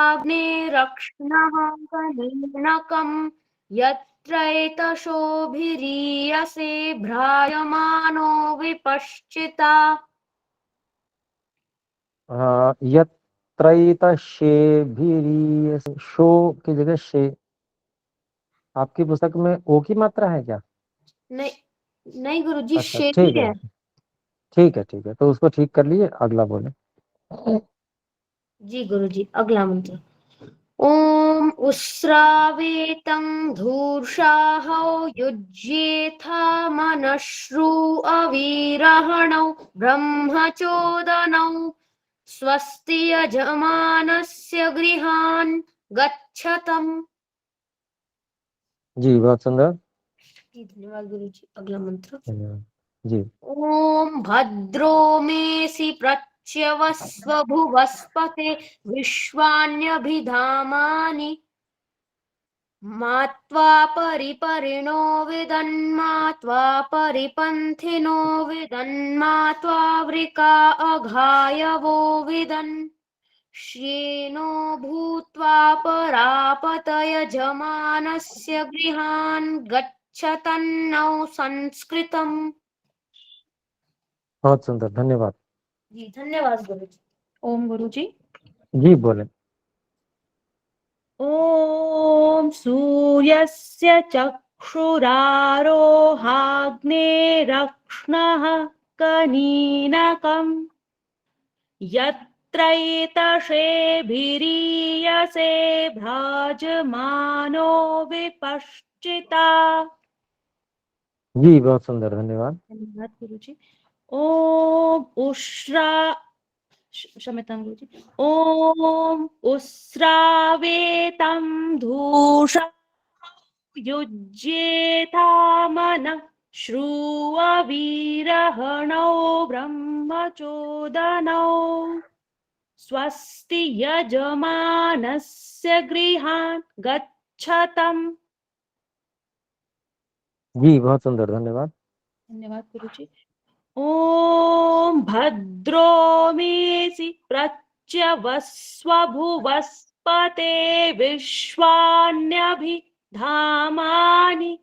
अग्निरक्ष्णः कनीनकम् यत्रैतशोभिरीयसे भ्राजमानो विपश्चिता। यत्रैतशेभिरीयसे, show की जगह शे। आपकी पुस्तक में ओ की मात्रा है क्या? नहीं नहीं गुरुजी, अच्छा शे ही ठीक है, है। ठीक है ठीक है, तो उसको ठीक कर लिए, अगला बोले। जी गुरुजी, अगला मंत्र। ओम उस्रावेतं धूर्षाहौ युज्येथा मनश्रु अवीरहणौ ब्रह्मचोदनौ स्वस्ति यजमानस्य गृहान् गच्छतम्। जी बहुत सुंदर, जी धन्यवाद गुरुजी, अगला मंत्र। धन्यवाद जी। ओम भद्रो मेऽसि प्रत्यवस्व भुवस्पते विश्वान्यभिधामानि मात्वा परिपरिणो विदन्मात्वा परिपन्थिनो विदन्मात्वा वृका अघायवो विदन् श्येनो भूत्वा परापतयजमानस्य गृहान् गच्छतन्नौ संस्कृतम्। बहुत सुंदर, धन्यवाद जी धन्यवाद गुरुजी। ओम गुरुजी। जी बोले। ॐ सूर्यस्य चक्षुरारोहाग्नेरक्ष्णः कनीनकम् यत्रैतशेभिरीयसे भ्राजमानो विपश्चिता। जी बहुत सुंदर, धन्यवाद। धन्यवाद गुरुजी। ओम उष्रा क्षम्यतां गुरुजी। ओम उस्रावेतं धूषा युज्येतामनः श्रुववीरहणौ ब्रह्मचोदनौ स्वस्ति यजमानस्य गृहान् गच्छतम्। जी बहुत सुंदर, धन्यवाद। धन्यवाद गुरुजी। ओम भद्रो मेऽसि प्रत्यवस्व भुवस्पते विश्वान्यभिधामानि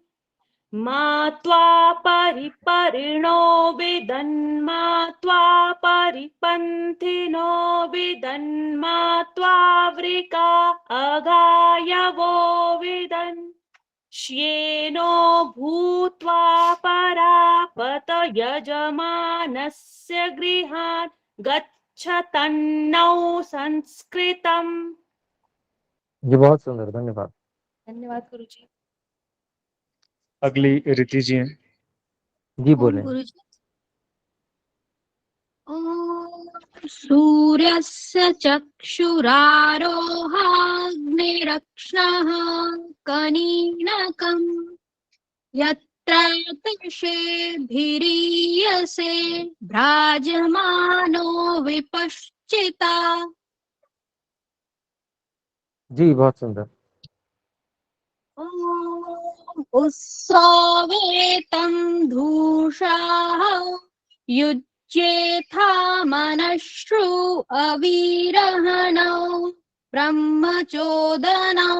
मात्वा परिपरिणो विदन्मात्वा परिपन्थिनो विदन्मात्वा वृका अगायवो विदन् श्येनो भूत्वा परापतयजमानस्य गृहान् गच्छतन्नौ संस्कृतम्। जी बहुत सुंदर, धन्यवाद। धन्यवाद गुरुजी। अगली रीति जी हैं। जी बोले। गुरुजी। सूर्यस्य चक्षुरारोहाग्निरक्ष्णः कनीनकम् यत्रैतशेभिरीयसे भ्राजमानो विपश्चिता। जी बहुत सुंदर। ॐ उत्स्रावेतं धूषाः युज्येथा मनश्रु अवीरहणौ ब्रह्मचोदनौ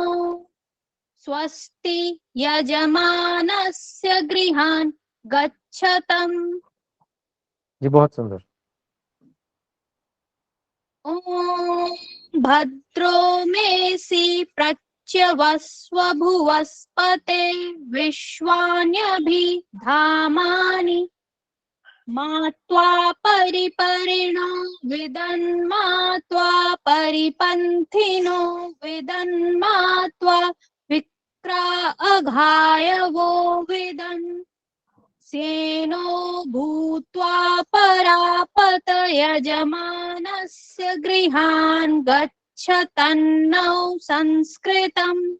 स्वस्ति यजमानस्य गृहान् गच्छतम्। जी बहुत सुंदर। ॐ भद्रो मेऽसि प्रत्यवस्व भुवस्पते विश्वान्यभिधामानि मात्वा परिपरिणो विदन्मात्वा परिपन्थिनो विदन्मात्वा विक्रा अघायवो विदन् सेनो भूत्वा परापतयजमानस्य गृहान् गच्छतन्नौ संस्कृतम्।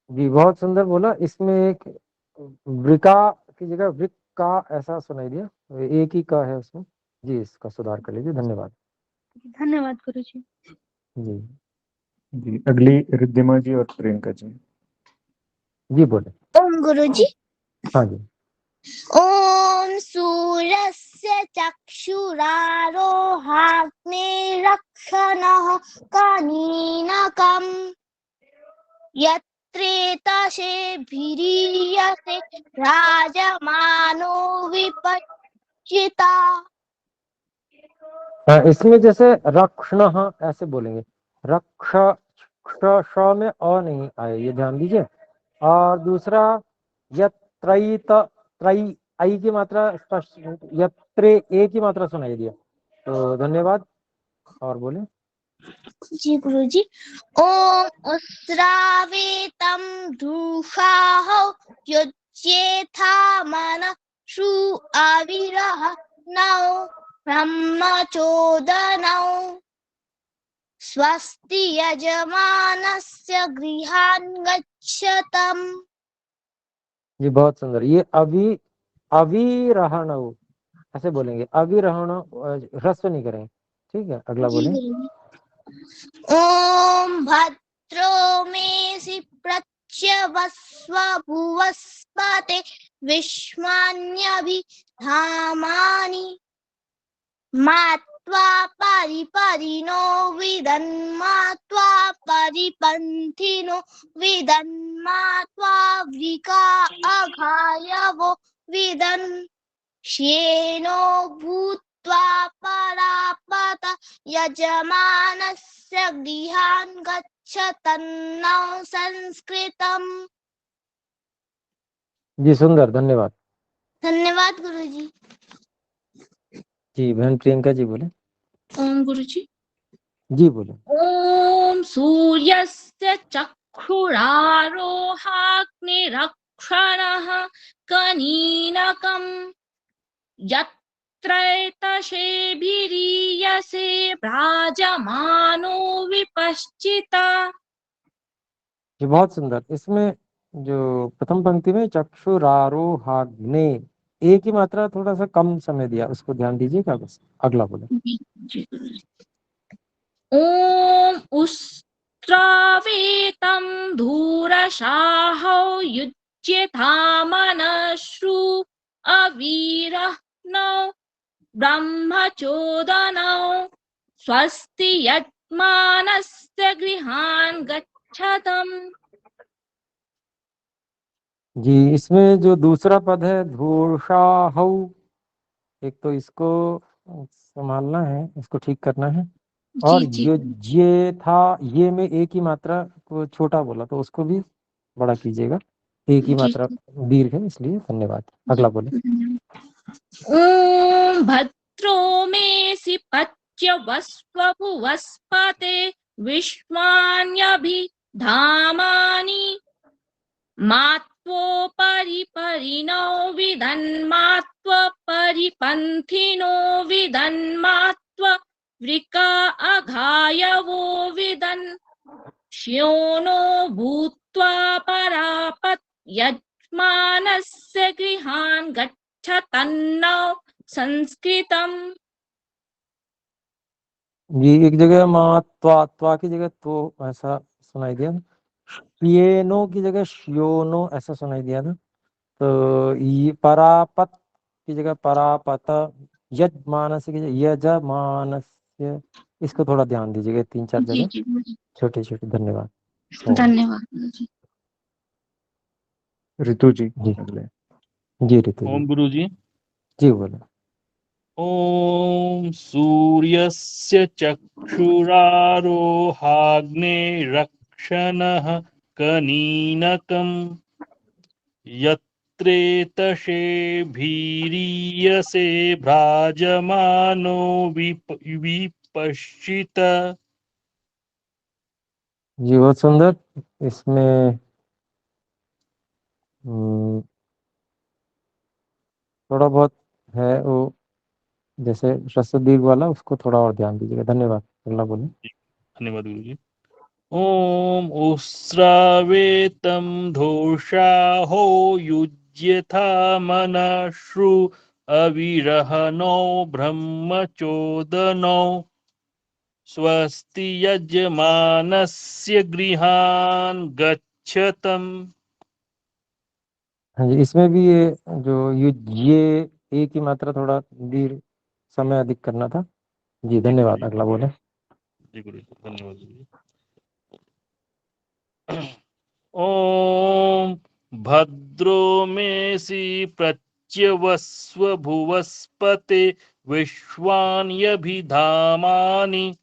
जी बहुत सुंदर बोला। इसमें एक वृका की जगह वृक का ऐसा सुनाई दिया, एक ही का है उसमें। जी इसका सुधार कर लीजिए, धन्यवाद। धन्यवाद गुरुजी। जी जी अगली रिद्धिमा जी और प्रियंका जी। जी बोले। ओम गुरुजी। हाँ जी। ओम सूर्यस्य सूर्यस्य चक्षुरारोहाग्निरक्षणः कनीनकम् यत्रेतसे भिरीयते राजमानो विपश्चिता। इसमें जैसे रक्षणः ऐसे बोलेंगे, रक्ष श में अ नहीं आए, ये ध्यान दीजिए। और दूसरा यत्रैत, त्रई आई की मात्रा स्पष्ट, यत्रे ए की मात्रा सुनाई दिया। तो धन्यवाद। और बोले। जी गुरुजी। ओम उस्रावेतम धूषाहो युज्येथा मनश्रु आविरः नौ ब्रह्मचोदनौ स्वस्ति यजमानस्य गृहान् गच्छतम्। जी बहुत सुंदर। ये अविरहण ऐसे बोलेंगे, अविरहण ह्रस्व नहीं करेंगे, ठीक है। अगला बोले। ओम भद्रो मेसि प्रत्यवस्व भुवस्पते विश्वान्यभिधामानि मात्वा परिपरिनो विदन्मात्वा परिपन्थिनो विदन्मात्वा वृका अघायवो विदन् श्येनो भूत्वा परापत यजमानस्य गृहान् गच्छतन्नो संस्कृतम्। जी सुंदर, धन्यवाद। धन्यवाद गुरुजी। जी बहन प्रियंका जी बोले। ओम गुरुजी। जी बोले। ओम सूर्यस्य चक्षुरारोहाग्निरक्षणः कनीनकम् यत्रैतसे भिरीयसे भ्राजमानो विपश्चिता। जी बहुत सुंदर। इसमें जो प्रथम पंक्ति में चक्षुरारोहाग्ने, ए की मात्रा थोड़ा सा कम समय दिया, उसको ध्यान दीजिएगा बस। अगला बोले। ओम उस्त्रावेतं धूरशाहो युज्यथा मनश्रु अवीरः नौ ब्रह्मचोदनौ स्वस्ति यजमानस्य गृहान् गच्छतम्। जी इसमें जो दूसरा पद है धूषाहौ, एक तो इसको संभालना है, इसको ठीक करना है। और ये था, ये में एक ही मात्रा को छोटा बोला, तो उसको भी बड़ा कीजिएगा। एक ही मात्रा दीर्घ है इसलिए। धन्यवाद। अगला बोले। ओम भद्रो मेसि पच्यवस्व भुवस्पते विश्वान्यभिधामानि मात्वोपरि परिणो विदन्मात्व परिपन्थिनो विदन्मात्व वृका अघायवो विदन् श्योनो भूत्वा परापत् यजमानस्य गृहान् गच्छतन्नो संस्कृतम्। जी एक जगह त्वा की जगह तो ऐसा सुनाई दिया, श्येनो की जगह श्योनो ऐसा सुनाई दिया था। तो ये परापत की जगह परापत, यजमानस्य की जगह यजमानस्य, इसको थोड़ा ध्यान दीजिएगा। 3-4 जगह छोटे छोटे। धन्यवाद। धन्यवाद। ऋतु जी जी अगले। जी ऋतु जी। ओम गुरु जी। जी बोले। ओम सूर्यस्य चक्षुरारोहाग्निरक्षणः कनीनकम् यत्रेतसे भीरीयसे भ्राजमानो विपश्चित। जी बहुत सुंदर। इसमें थोड़ा बहुत है वो, जैसे ह्रस्व दीर्घ वाला, उसको थोड़ा और ध्यान दीजिएगा। धन्यवाद। अगला बोले। धन्यवाद गुरु जी। ओम उस्रावेतं धूषाहो युज्यथा मनश्रु अविरहणो ब्रह्मचोदनो स्वस्ति यजमानस्य गृहान् गच्छतम्। हाँ जी इसमें भी ये जो ये एक ही मात्रा थोड़ा दीर्घ समय अधिक करना था। जी धन्यवाद। अगला बोले। जी गुरु जी, धन्यवाद गुरु जी। ओम भद्रो मेसि प्रत्यवस्व भुवस्पते विश्वान्यभिधामानि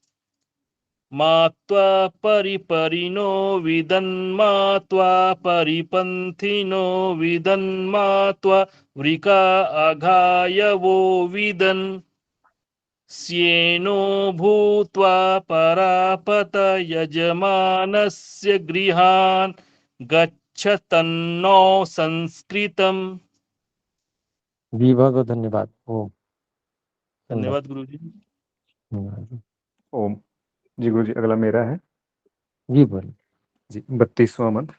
मा त्वा परिपरिनो विदन्मा त्वा परिपन्थिनो विदन्मा त्वा वृका अघायवो विदन् स्येनो भूत्वा परापत यजमानस्य गृहान् गच्छतन्नो संस्कृतम्। जी बहुत बहुत धन्यवाद। ओम। धन्यवाद गुरु जी। धन्यवाद। ओम। जी गुरु जी, अगला मेरा है जी बोले। जी 32वां मंत्र।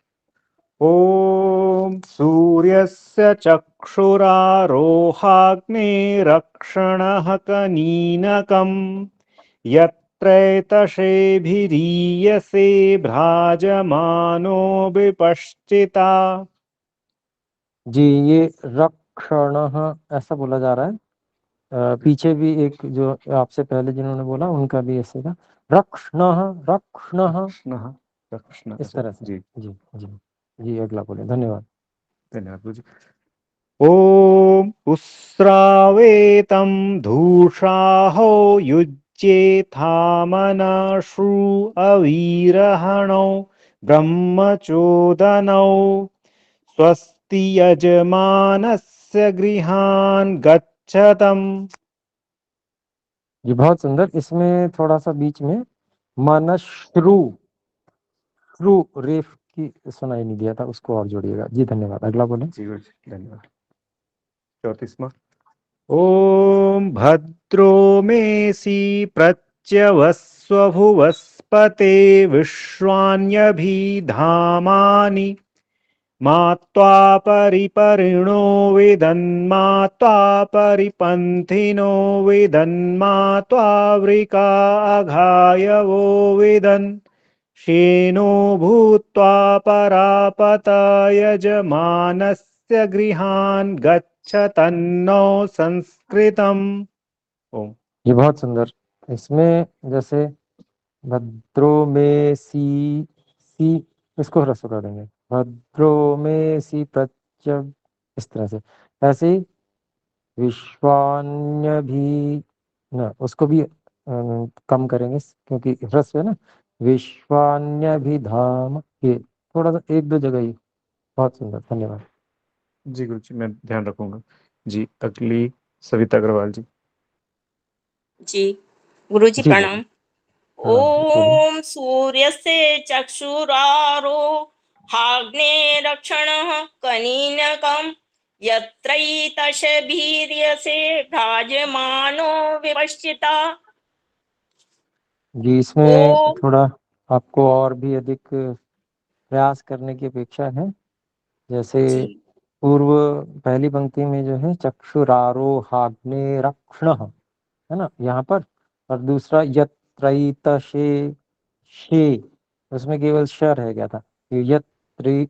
ओम सूर्यस्य चक्षुरारोहाग्निरक्षणः कनीनकम् यत्रैतशेभिरीयसे भ्राजमानो विपश्चिता। जी ये रक्षण ऐसा बोला जा रहा है। पीछे भी एक जो आपसे पहले जिन्होंने बोला उनका भी ऐसे था, रक्षण रक्षण रक्षण इस तरह से। जी जी जी जी अगला बोले। धन्यवाद। धन्यवाद गुरु जी। ओम उस्रावेतं धूषाहो युज्येथामनश्रु अवीरहणौ ब्रह्मचोदनौ स्वस्ति यजमानस्य गृहान् गच्छतम्। जी बहुत सुंदर। इसमें थोड़ा सा बीच में मनश्रु श्रु रेफ की सुनाई नहीं दिया था, उसको और जोड़िएगा। जी धन्यवाद। अगला बोले। जी गुरु जी धन्यवाद। 34वां। ओम भद्रो मेसि प्रत्यवस्व भुवस्पते विश्वान्यभिधामानि मा त्वा परिपरिणो विदन्मा त्वा परिपन्थिनो विदन्मा त्वा वृका अघायवो विदन् शेनो भूत्वा परापत यजमानस्य गृहान् गच्छतन्नो संस्कृतम्। ओम। ये बहुत सुंदर। इसमें जैसे भद्रो में सी इसको ह्रस्व कर देंगे, भद्रो में सी प्रत्यव, इस तरह से। ऐसे ही विश्वान्य भी न, उसको भी कम करेंगे क्योंकि ह्रस्व है ना। विश्वान्य भी धाम, ये थोड़ा सा एक दो जगह ही। बहुत सुंदर। धन्यवाद। जी गुरु जी मैं ध्यान रखूंगा। जी अगली सविता अग्रवाल जी। जी गुरु जी जी बोलिए। प्रणाम। हाँ जी बोलिए। ओम सूर्यस्य चक्षुरारोहाग्नेरक्षणः कनीनकम् यत्रैतशभिर्यसे भ्राजमानो विपश्चिता। जी इसमें ओम थोड़ा आपको और भी अधिक प्रयास करने की अपेक्षा है। जैसे जी पूर्व पहली पंक्ति में जो है चक्षुरारोहाग्नेरक्षण है ना यहाँ पर, और दूसरा यत्रैतशे शे, उसमें केवल श रह गया था।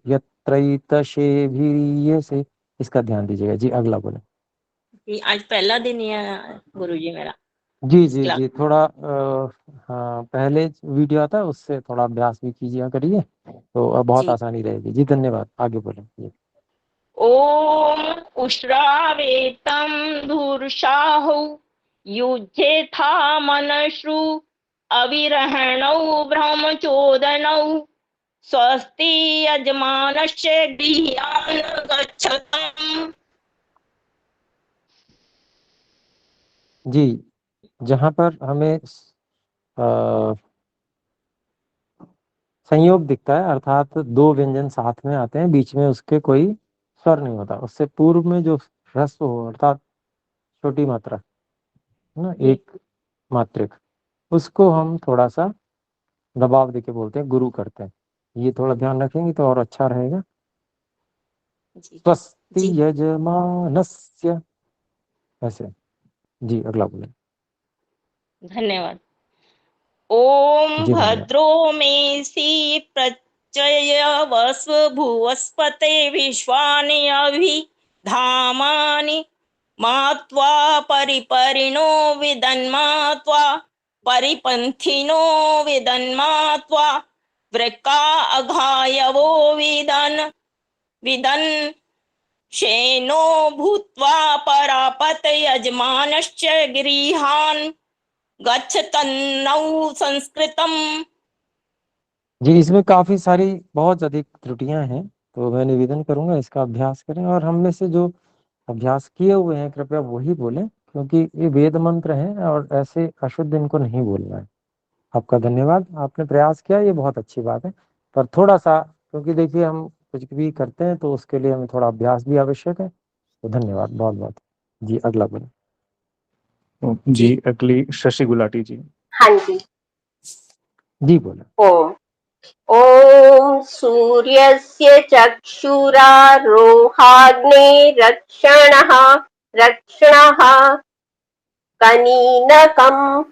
यत्रैतशेभिर्ये से, इसका ध्यान दीजिएगा। जी अगला बोले। जी आज पहला दिन ही है गुरु जी मेरा जी इस जी क्लास जी में। थोड़ा हाँ पहले वीडियो आता है उससे थोड़ा अभ्यास भी कीजिए करिए, तो अब बहुत जी आसानी रहेगी। जी धन्यवाद। आगे बोले। जी ओम उष्ट्रावेतं धूर्षाहौ युज्येथा मनश्रु अविरहणौ ब्रह्मचोदनौ स्वस्ति यजमानस्य गृहान् गच्छतम्। जी जहाँ पर हमें संयोग दिखता है, अर्थात दो व्यंजन साथ में आते हैं, बीच में उसके कोई स्वर नहीं होता, उससे पूर्व में जो ह्रस्व हो अर्थात छोटी मात्रा है ना, जी एक मात्रिक, उसको हम थोड़ा सा दबाव देके बोलते हैं, गुरु करते हैं। ये थोड़ा ध्यान रखेंगे तो और अच्छा रहेगा। जी स्वस्ति जी यजमानस्य, ऐसे। जी अगला बोले। धन्यवाद। ओम जी धन्यवाद। भद्रो मेऽसि प्रत्ययवस्व भुवस्पते विश्वानि अभि धामानि मात्वा परिपरिणो विदन्मात्वा परिपन्थिनो विदन्मात्वा वृका अघायवो विदन् शेनो भूत्वा परापत यजमानश्च गृहान् गच्छतन्नौ संस्कृतम्। जी, इसमें काफी सारी बहुत अधिक त्रुटियां हैं, तो मैं निवेदन करूंगा इसका अभ्यास करें, और हम में से जो अभ्यास किए हुए हैं कृपया वही बोलें, क्योंकि ये वेद मंत्र हैं और ऐसे अशुद्ध इनको नहीं बोलना है। आपका धन्यवाद, आपने प्रयास किया, ये बहुत अच्छी बात है, पर थोड़ा सा, क्योंकि देखिए हम कुछ भी करते हैं तो उसके लिए हमें थोड़ा अभ्यास भी आवश्यक है। तो धन्यवाद बहुत बहुत। जी, अगला बोले। जी, अगली शशि गुलाटी जी। हाँ जी। जी बोले। ओम ओम सूर्यस्य चक्षुरारोहाग्नेरक्षणः रक्षणः कनीनकं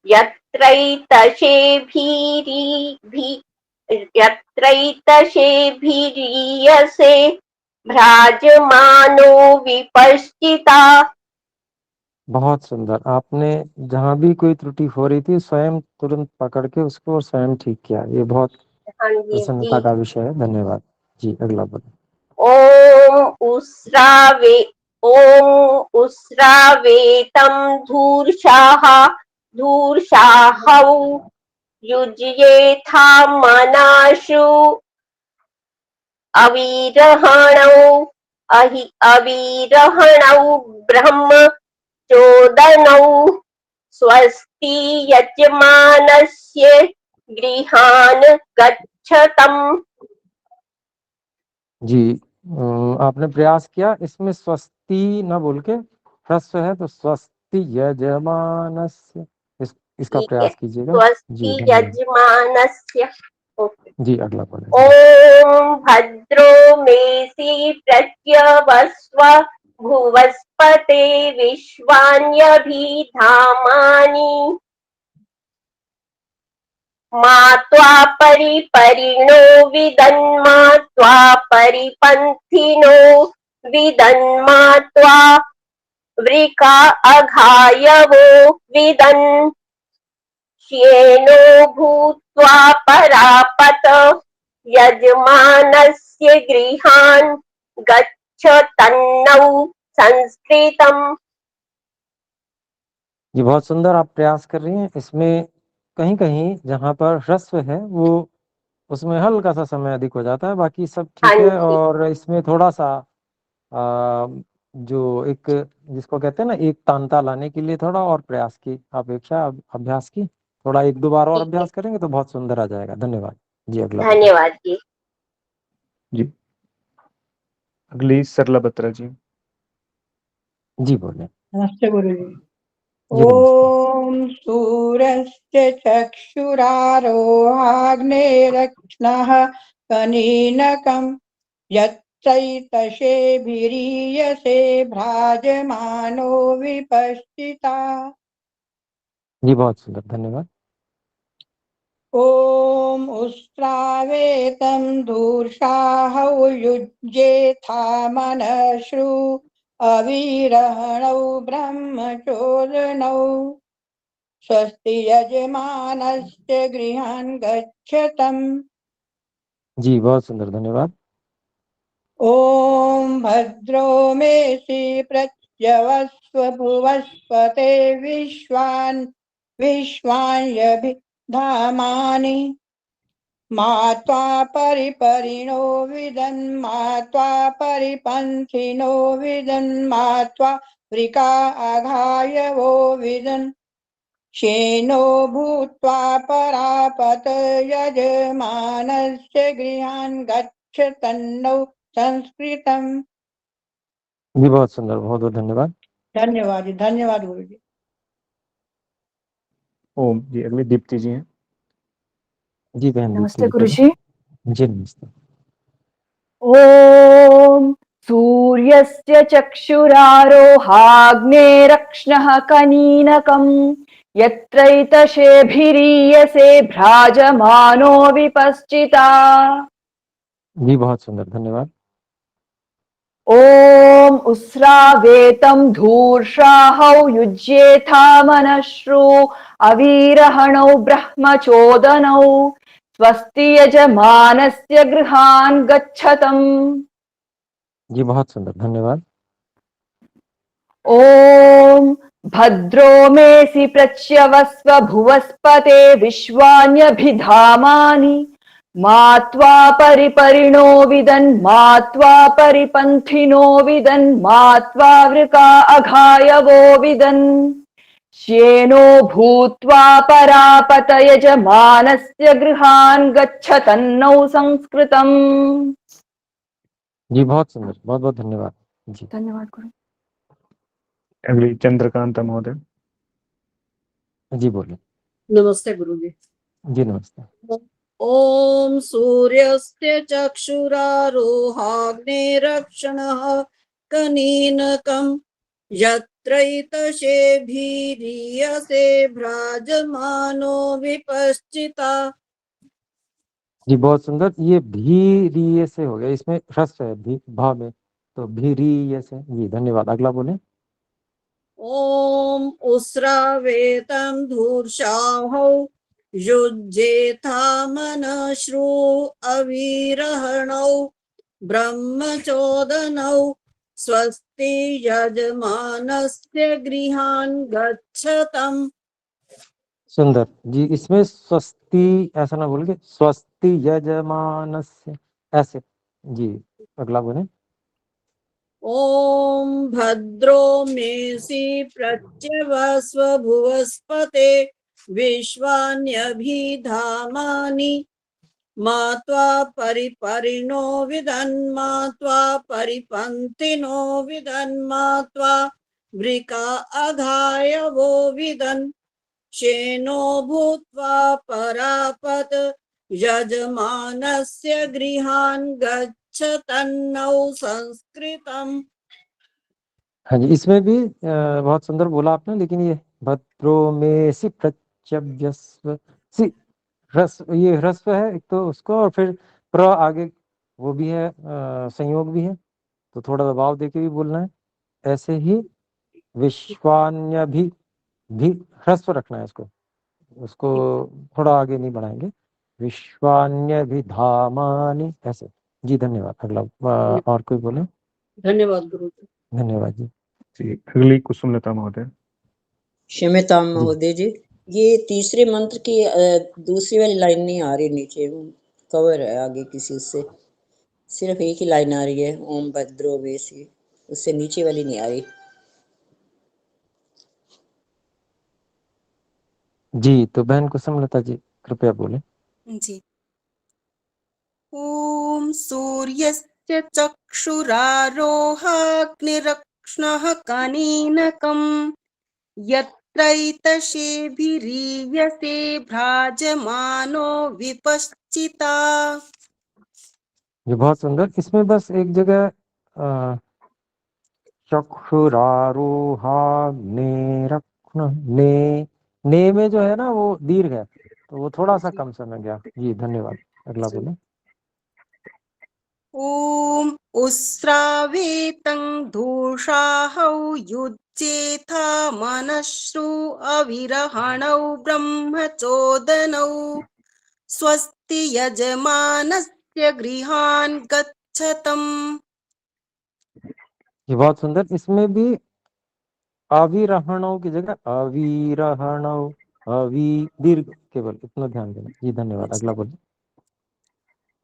यत्रैतशेभिरीयसे भ्राजमानो विपश्चिता। बहुत सुंदर, आपने जहाँ भी कोई त्रुटि हो रही थी स्वयं तुरंत पकड़ के उसको और स्वयं ठीक किया, ये बहुत हाँ जी प्रसन्नता का विषय है। धन्यवाद जी, अगला बोले। ओम उस्रावेतं धूर्षाहौ युज्येथा मनाशु अविरहणौ ब्रह्म चोदनौ स्वस्ति यजमानस्य गृहान् गच्छतम्। जी, आपने प्रयास किया, इसमें स्वस्ति न बोल के ह्रस्व है, तो स्वस्ति यजमानस्य, इसका ठीक है, प्रयास कीजिएगा। स्वस्ति जी, यजमानस्य। ओके। जी, अगला बोले। ओम भद्रो मेषि प्रत्यवस्व भुवस्पते विश्वान्यभिधामानि मात्वा परिपरिणो विदन्मात्वा परिपन्थिनो विदन्मात्वा वृका अघायवो विदन् श्येनो भूत्वा परापत यजमानस्य गृहान् गच्छतन्नौ संस्कृतम्। जी, बहुत सुंदर आप प्रयास कर रही हैं। इसमें कहीं कहीं जहाँ पर ह्रस्व है वो उसमें हल्का सा समय अधिक हो जाता है, बाकी सब हाँ ठीक है। जी, और इसमें थोड़ा सा जो एक जिसको कहते हैं ना, एक तांता लाने के लिए थोड़ा और प्रयास की अपेक्षा, अभ्यास की, थोड़ा एक दो बार और ठीक है, अभ्यास करेंगे तो बहुत सुंदर आ जाएगा। धन्यवाद जी, अगला बोले। धन्यवाद जी। जी, अगली सरला बत्रा जी। जी बोले। नमस्ते गुरु जी। जी नमस्ते। ओम सूरस्य चक्षुरारोहाग्नेरक्ष्णः कनीनकं यच्चैतशेभिरीयसे भ्राजमानो विपश्चिता। जी, बहुत सुंदर, धन्यवाद। ओम उस्रावेतं धूर्षाहौ युज्येथा मनश्रु अविरहणौ ब्रह्मचोदनौ स्वस्ति यजमानस्य गृहान् गच्छतम्। जी, बहुत सुंदर, धन्यवाद। ओम भद्रो मेषि प्रत्यवस्व भुवस्पते विश्वान्यभिधामानि मात्वा परिपरिणो विदन्मात्वा परिपन्थिनो विदन्मात्वा वृका आघायवो विदन् शेनो भूत्वा परापत यजमानस्य गृहान् गच्छतन्नौ संस्कृतम्। जी, बहुत सुंदर, बहुत बहुत धन्यवाद। धन्यवाद जी, धन्यवाद गुरु जी। ओम जी, अगली दीप्ति जी हैं। जी बहन, नमस्ते गुरुजी। जी नमस्ते। ओम सूर्यस्य चक्षुरारोहाग्नेरक्ष्णः कनीनकं यत्रैतशेभिरीयसे भ्राजमानो विपश्चिता। जी, बहुत सुंदर, धन्यवाद। ॐ उस्रावेतं धूर्षाहौ युज्येथा मनश्रु अवीरहणौ ब्रह्मचोदनौ स्वस्ति यजमानस्य गृहान् गच्छतम्। जी बहुत सुंदर, धन्यवाद। ॐ भद्रो मेऽसि प्रच्यवस्व भुवस्पते विश्वान्यभिधामानि मा त्वा परिपरिणो विदन्मा त्वा परिपन्थिनो विदन्मा त्वा वृका अघायवो विदन् श्येनो भूत्वा परापत यजमानस्य गृहान् गच्छतन्नौ संस्कृतम्। जी बहुत सुंदर, बहुत बहुत धन्यवाद जी। धन्यवाद गुरु। अगली चंद्रकांता महोदय। जी बोलिए। नमस्ते गुरुजी। जी नमस्ते। ओम सूर्यस्य चक्षुरारोहाग्निरक्षणः कनीनकम् यत्रैतशेभिरीयसे भ्राजमानो विपश्चिता। जी बहुत सुंदर, ये भीरीय से हो गया, इसमें ह्रस्व है भी भा में, तो भीरीय से। जी धन्यवाद। अगला बोले। ओम उस्रावेतं धूर्षाहौ युज्येथा मनश्रु अवीरहणौ ब्रह्मचोदनौ स्वस्ति यजमानस्य गृहान् गच्छतम्। सुंदर जी, इसमें स्वस्ति ऐसा ना बोल के स्वस्ति यजमानस्य ऐसे। जी अगला बोले। ओम भद्रो मेऽसि प्रत्यवस्व भुवस्पते विश्वान्यभिधामानि मा त्वा परिपरिणो विदन्मा त्वा परिपन्थिनो विदन्मा त्वा वृका अघायवो विदन् शेनो भूत्वा परापत यजमानस्य गृहान् गच्छतन्नौ संस्कृतम्। हाँ जी, इसमें भी बहुत सुंदर बोला आपने, लेकिन ये भद्रो में सी प्रत्यव्यस्व सी ह्रस्व, ये ह्रस्व है एक तो उसको, और फिर प्र आगे वो भी है, संयोग भी है, तो थोड़ा दबाव देके भी बोलना है। ऐसे ही विश्वान्य भी ह्रस्व रखना है इसको, उसको थोड़ा आगे नहीं बढ़ाएंगे। विश्वान्य भी धामानी ऐसे। जी धन्यवाद। अगला और कोई बोले। धन्यवाद गुरु जी। धन्यवाद जी। जी अगली कुसुमलता महोदय। क्षम्यताम महोदय जी, ये तीसरे मंत्र की दूसरी वाली लाइन नहीं आ रही, नीचे कवर है आगे किसी से, सिर्फ एक ही लाइन आ रही है ओम भद्रो वेसी, उससे नीचे वाली नहीं आ रही। जी तो बहन कुसुमलता जी कृपया बोले। जी। ओम सूर्यस्य चक्षुरारोहाग्निरक्षणः कनीनकम् यत्रैतशेभिरीयसे भ्राजमानो विपश्चिता। ये बहुत सुंदर, इसमें बस एक जगह चक्षुरारोहाग्निरक्षण ने में जो है ना वो दीर्घ है, तो वो थोड़ा सा कम समय गया। जी धन्यवाद। अगला बोले। ओम उस्रावेतं धूषाहौ युज्येथा मनश्रु अविरहणौ ब्रह्मचोदनौ स्वस्ति यजमानस्य गृहान् गच्छतम्। ये बहुत सुंदर, इसमें भी अविरहणों की जगह अविरहणौ, अवि दीर्घ केवल, इतना ध्यान देना। जी धन्यवाद। अगला बोले।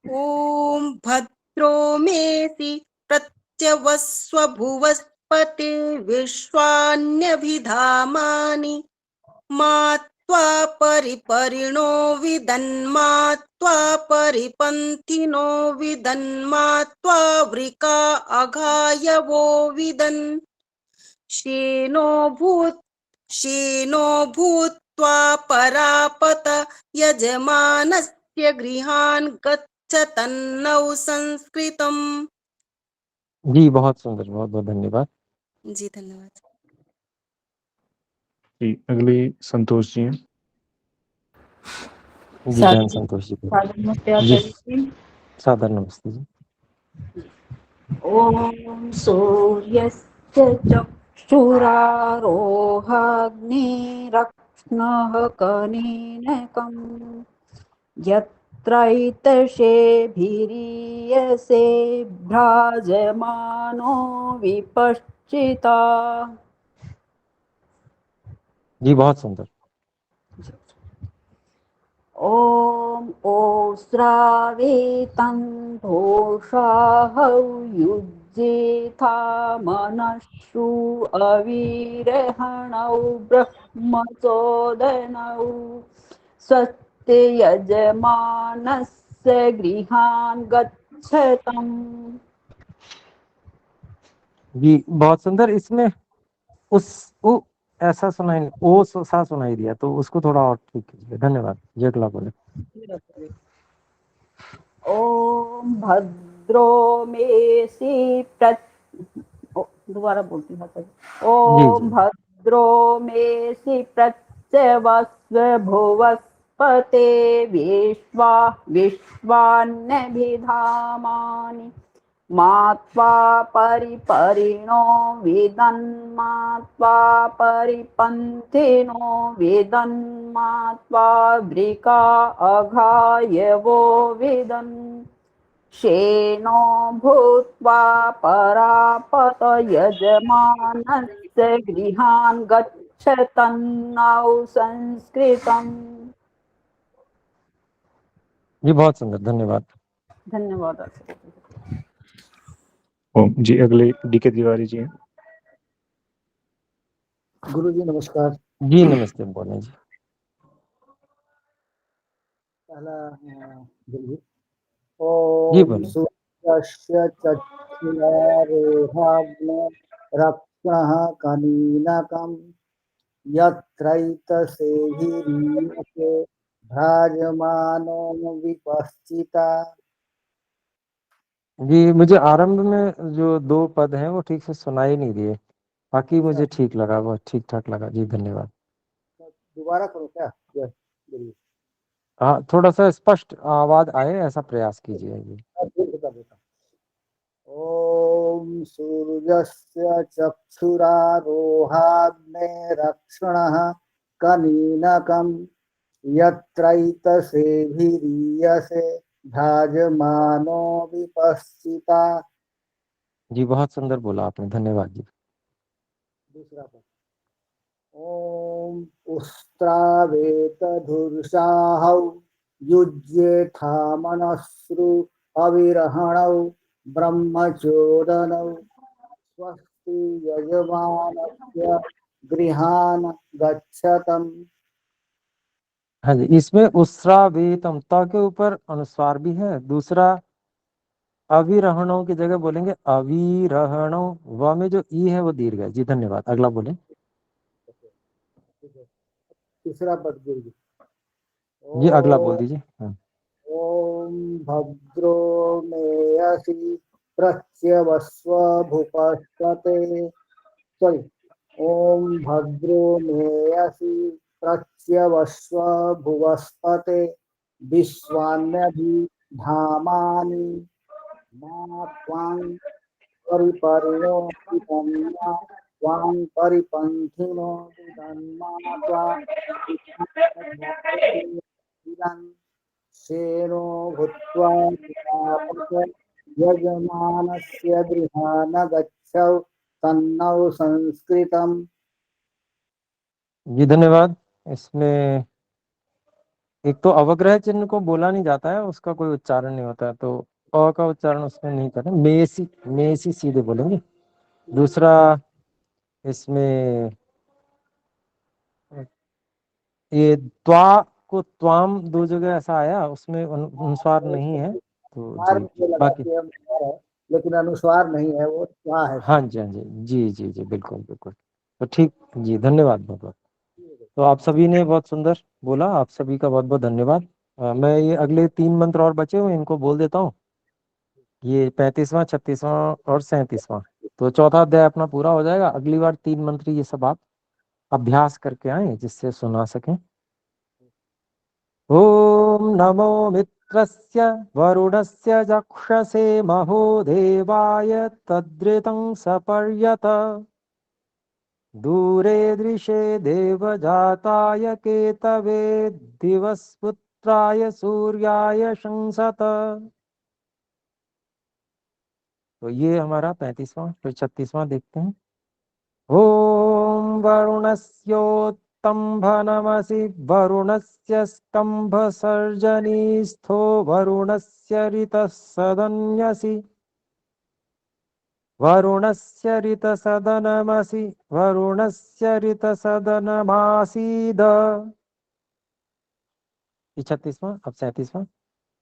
ओम भद्रो मेऽसि प्रत्यवस्व भुवस्पते विश्वान्यभिधामानि मा त्वा परिपरिणो विदन्मा त्वा परिपन्थिनो विदन्मा त्वा वृका अघायवो विदन् शेनो भूत्वा परापत यजमानस्य गृहान् गच्छतन्नौ संस्कृतम्। जी बहुत सुंदर, बहुत बहुत धन्यवाद जी धन्यवाद जी अगली संतोष जी हैं। जी बहन संतोष जी। साधन नमस्ते जी आचार्य जी। सादर नमस्ते जी। ॐ सूर्यस्य चक्षुरारोहाग्निरक्ष्णः कनीनकम् यत्रैतशे भिरीयसे भ्राजमानो विपश्चिता। जी बहुत सुंदर। ॐ ओस्रावेतं घोषाहौ युज्येथा मनश्रु अविरहणौ ब्रह्मचोदनौ स्वस्ति यजमानस्य गृहान् गच्छतम्। जी बहुत सुंदर। इसमें उ ऐसा सुनाई, ओ सा सुनाई दिया, तो उसको थोड़ा और ठीक कीजिए। धन्यवाद जी। अगला बोले। ओम भद्रो मेसि दोबारा बोलती हूँ। ओम भद्रो मेसि प्रत्यवस्व भुवस्पते विश्वान्यभिधामानि मात्वा परिपरिणो विदन्मात्वा परिपन्थिनो विदन्मात्वा वृका अघायवो विदन् शेनो भूत्वा परापत यजमानस्य गृहान् गच्छतन्नौ संस्कृतम्। जी बहुत सुंदर, धन्यवाद। धन्यवाद। ओम जी। अगले डीके तिवारी जी हैं। गुरु जी नमस्कार। जी नमस्ते, बोले जी। पहला जी ओम बोले। सूर्यस्य चक्षुरारोहाग्ने रक्षणः कनीनकम् यत्रैतसेभिरीयते भ्राजमानो विपश्चिता। जी मुझे आरंभ में जो 2 पद हैं वो ठीक से सुनाई नहीं दिए, बाकी मुझे ठीक लगा, वो ठीक ठाक लगा जी। धन्यवाद। दोबारा करो क्या? गुरु हाँ, थोड़ा सा स्पष्ट आवाज आए ऐसा प्रयास कीजिए जी। ओम सूर्यस्य चक्षुरारोहाग्ने रक्षणः कनीनकम् यत्रैतसेभिरीयसे भ्राजमानो विपश्चिता। जी बहुत सुंदर बोला आपने, धन्यवाद जी। दूसरा पद। ओम उस्त्रावेतधुर्षाहौ युज्येथा मनश्रु अविरहणौ ब्रह्मचोदनौ स्वस्ति यजमानस्य गृहान् गच्छतम्। हाँ जी, इसमें उस्रावेतम त के ऊपर अनुस्वार भी है। दूसरा अविरहणों की जगह बोलेंगे अविरहणों, व में जो ई है वो दीर्घ है जी। धन्यवाद। अगला बोले। तीसरा पद गुरु जी। जी अगला बोल दीजिए। हाँ। ओम भद्रो मेयसि प्रत्यवस्व भूपस्पते। सॉरी। ओम भद्रो मेयसि प्रत्यवस्व भुवस्पते विश्वान्यभिधामानि मा त्वां परिपरिणो विदन्मा त्वां परिपन्थिनो विदन्मा त्वा विदन् शेनो भूत्वा विपापक यजमानस्य गृहान् गच्छौ तन्नौ संस्कृतम्। जी धन्यवाद। इसमें एक तो अवग्रह चिन्ह को बोला नहीं जाता है, उसका कोई उच्चारण नहीं होता है, तो अ का उच्चारण उसमें नहीं करें, मेसी मेसी सीधे बोलेंगे। दूसरा इसमें ये त्वा को त्वाम 2 जगह ऐसा आया, उसमें अनुस्वार नहीं है, तो जी बाकी लेकिन अनुस्वार नहीं है, वो क्या है? हाँ जी, हाँ जी, जी जी जी बिल्कुल बिल्कुल। तो ठीक जी, धन्यवाद बहुत बहुत। तो आप सभी ने बहुत सुंदर बोला, आप सभी का बहुत बहुत धन्यवाद। मैं ये अगले 3 मंत्र और बचे हुए इनको बोल देता हूँ। ये 35वां, 36वां और 37वां, तो चौथा अध्याय अपना पूरा हो जाएगा। अगली बार 3 मंत्र ये सब आप अभ्यास करके आए जिससे सुना सकें। ओम नमो मित्रस्य वरुणस्य चक्षसे महो देवाय तद्रितं सपर्यत दूरे दृशे देवजाताय केतवे दिवस्पुत्राय सूर्याय शंसत। तो ये हमारा 35वां। फिर 36वां देखते हैं। ओम वरुणस्योत्तंभ नमसि वरुणस्य स्तंभ सर्जनीस्थो वरुणस्य ऋतः सदन्यसि वरुणस्य ऋतसदनमसि वरुणस्य ऋतसदनमासीद। 36वां। अब 37वां।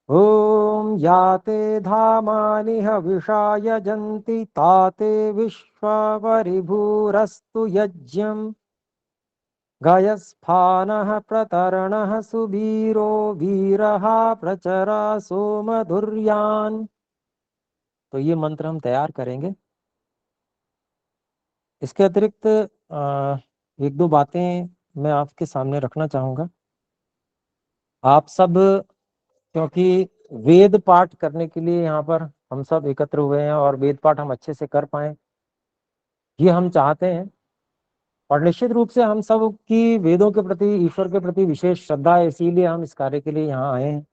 ओम याते धामानि हविषा यजन्ति ताते विश्वपरिभूरस्तु यज्ञम् गयस्फानः प्रतरणः सुवीरो वीरः प्रचरा सोमधुर्यान्। तो ये मंत्र हम तैयार करेंगे। इसके अतिरिक्त एक दो बातें मैं आपके सामने रखना चाहूँगा। आप सब क्योंकि वेद पाठ करने के लिए यहाँ पर हम सब एकत्र हुए हैं और वेद पाठ हम अच्छे से कर पाएं, ये हम चाहते हैं। और निश्चित रूप से हम सब की वेदों के प्रति, ईश्वर के प्रति विशेष श्रद्धा है, इसीलिए हम इस कार्य के लिए यहाँ आए हैं।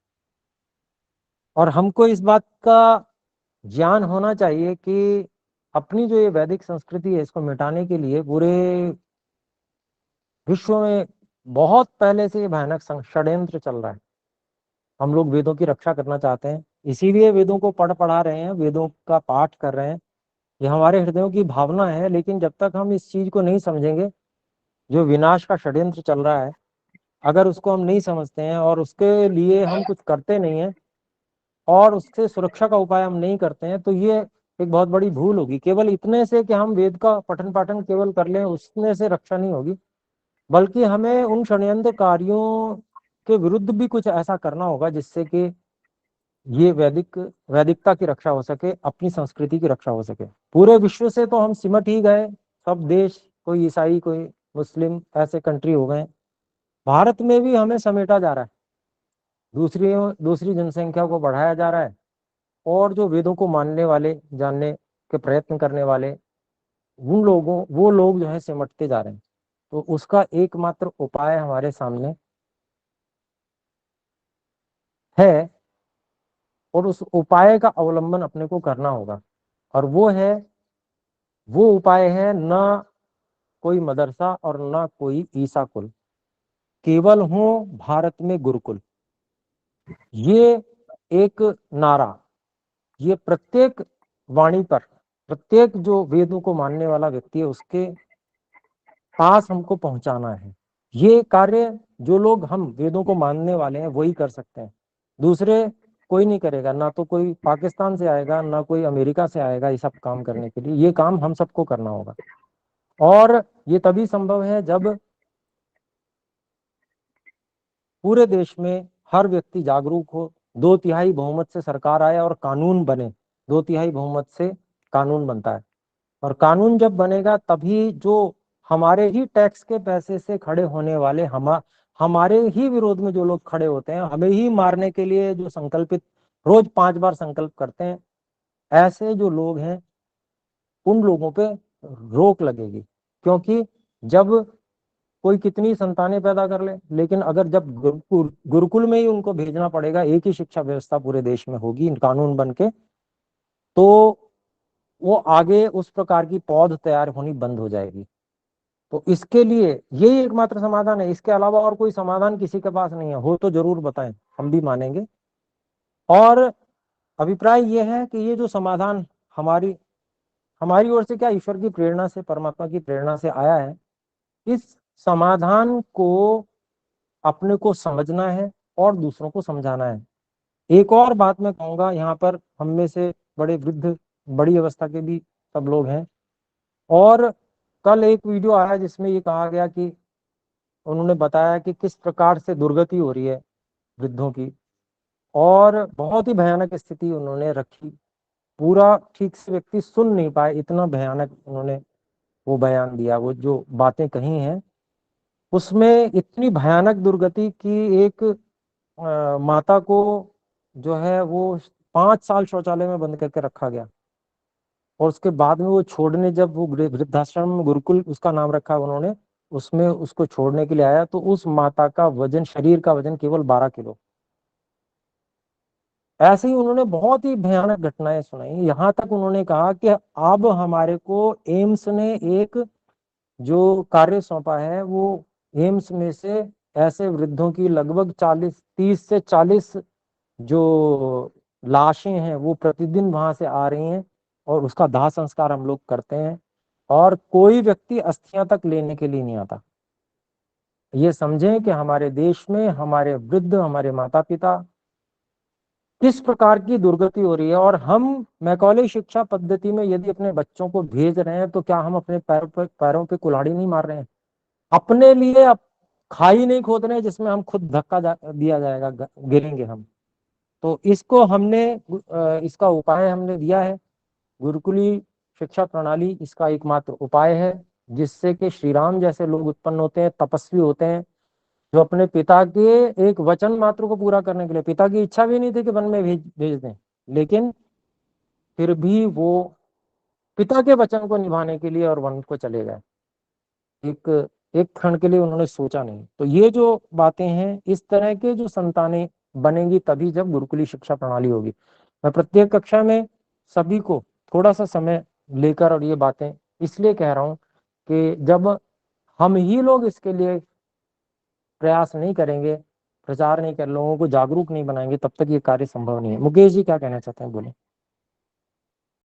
और हमको इस बात का ज्ञान होना चाहिए कि अपनी जो ये वैदिक संस्कृति है, इसको मिटाने के लिए पूरे विश्व में बहुत पहले से ये भयानक षड्यंत्र चल रहा है। हम लोग वेदों की रक्षा करना चाहते हैं, इसीलिए वेदों को पढ़ा रहे हैं, वेदों का पाठ कर रहे हैं। ये हमारे हृदयों की भावना है। लेकिन जब तक हम इस चीज को नहीं समझेंगे, जो विनाश का षड्यंत्र चल रहा है, अगर उसको हम नहीं समझते हैं और उसके लिए हम कुछ करते नहीं है और उससे सुरक्षा का उपाय हम नहीं करते हैं, तो ये एक बहुत बड़ी भूल होगी। केवल इतने से कि हम वेद का पठन पाठन केवल कर लें, उसने से रक्षा नहीं होगी, बल्कि हमें उन षड्यंत्रकारियों के विरुद्ध भी कुछ ऐसा करना होगा जिससे कि ये वैदिकता की रक्षा हो सके, अपनी संस्कृति की रक्षा हो सके। पूरे विश्व से तो हम सिमट ही गए, सब देश, कोई ईसाई कोई मुस्लिम ऐसे कंट्री हो गए। भारत में भी हमें समेटा जा रहा है, दूसरी जनसंख्या को बढ़ाया जा रहा है, और जो वेदों को मानने वाले, जानने के प्रयत्न करने वाले वो लोग जो है सिमटते जा रहे हैं। तो उसका एकमात्र उपाय हमारे सामने है और उस उपाय का अवलंबन अपने को करना होगा। और वो उपाय है न कोई मदरसा और न कोई ईसा कुल, केवल हो भारत में गुरुकुल। ये एक नारा, ये प्रत्येक वाणी पर, प्रत्येक जो वेदों को मानने वाला व्यक्ति है उसके पास हमको पहुंचाना है। ये कार्य जो लोग हम वेदों को मानने वाले हैं वही कर सकते हैं, दूसरे कोई नहीं करेगा। ना तो कोई पाकिस्तान से आएगा, ना कोई अमेरिका से आएगा ये सब काम करने के लिए। ये काम हम सबको करना होगा और ये तभी संभव है जब पूरे देश में हर व्यक्ति जागरूक हो, 2/3 बहुमत से सरकार आए और कानून बने। 2/3 बहुमत से कानून बनता है और कानून जब बनेगा तभी जो हमारे ही टैक्स के पैसे से खड़े होने वाले, हमारे ही विरोध में जो लोग खड़े होते हैं, हमें ही मारने के लिए जो संकल्पित रोज 5 बार संकल्प करते हैं, ऐसे जो लोग हैं उन लोगों पे रोक लगेगी। क्योंकि जब कोई कितनी संतानें पैदा कर ले, लेकिन अगर जब गुरुकुल में ही उनको भेजना पड़ेगा, एक ही शिक्षा व्यवस्था पूरे देश में होगी कानून बन के, तो वो आगे उस प्रकार की पौध तैयार होनी बंद हो जाएगी। तो इसके लिए यही एकमात्र समाधान है, इसके अलावा और कोई समाधान किसी के पास नहीं है। हो तो जरूर बताएं, हम भी मानेंगे। और अभिप्राय ये है कि ये जो समाधान हमारी ओर से, क्या ईश्वर की प्रेरणा से, परमात्मा की प्रेरणा से आया है, इस समाधान को अपने को समझना है और दूसरों को समझाना है। एक और बात मैं कहूंगा, यहाँ पर हम में से बड़े वृद्ध, बड़ी अवस्था के भी सब लोग हैं, और कल एक वीडियो आया जिसमें ये कहा गया कि उन्होंने बताया कि किस प्रकार से दुर्गति हो रही है वृद्धों की, और बहुत ही भयानक स्थिति उन्होंने रखी। पूरा ठीक से व्यक्ति सुन नहीं पाए, इतना भयानक उन्होंने वो बयान दिया, वो जो बातें कही हैं उसमें इतनी भयानक दुर्गति की एक माता को जो है वो 5 साल शौचालय में बंद करके रखा गया, और उसके बाद में वो छोड़ने, जब वो वृद्धाश्रम में गुरुकुल उसका नाम रखा उन्होंने, उसमें उसको छोड़ने के लिए आया तो उस माता का वजन, शरीर का वजन केवल 12 किलो। ऐसे ही उन्होंने बहुत ही भयानक घटनाएं सुनाई। यहाँ तक उन्होंने कहा कि अब हमारे को एम्स ने एक जो कार्य सौंपा है, वो एम्स में से ऐसे वृद्धों की लगभग 30 से 40 जो लाशें हैं वो प्रतिदिन वहां से आ रही हैं, और उसका दाह संस्कार हम लोग करते हैं, और कोई व्यक्ति अस्थियां तक लेने के लिए नहीं आता। ये समझें कि हमारे देश में हमारे वृद्ध, हमारे माता पिता किस प्रकार की दुर्गति हो रही है। और हम मैकॉले शिक्षा पद्धति में यदि अपने बच्चों को भेज रहे हैं तो क्या हम अपने पैरों पे कुल्हाड़ी नहीं मार रहे हैं? अपने लिए खाई नहीं खोद रहे हैं जिसमें हम खुद धक्का दिया जाएगा, गिरेंगे हम। तो इसको हमने इसका उपाय हमने दिया है। गुरुकुली शिक्षा प्रणाली इसका एकमात्र उपाय है, जिससे कि श्री राम जैसे लोग उत्पन्न होते हैं, तपस्वी होते हैं, जो अपने पिता के एक वचन मात्र को पूरा करने के लिए, पिता की इच्छा भी नहीं थी कि वन में भेज दें, लेकिन फिर भी वो पिता के वचन को निभाने के लिए और वन को चले गए। एक क्षण के लिए उन्होंने सोचा नहीं। तो ये जो बातें हैं, इस तरह के जो संतानें बनेंगी तभी जब गुरुकुली शिक्षा प्रणाली होगी। मैं प्रत्येक कक्षा में सभी को थोड़ा सा समय लेकर और ये बातें इसलिए कह रहा हूँ कि जब हम ही लोग इसके लिए प्रयास नहीं करेंगे, प्रचार नहीं कर, लोगों को जागरूक नहीं बनाएंगे, तब तक ये कार्य संभव नहीं है। मुकेश जी क्या कहना चाहते हैं, बोले।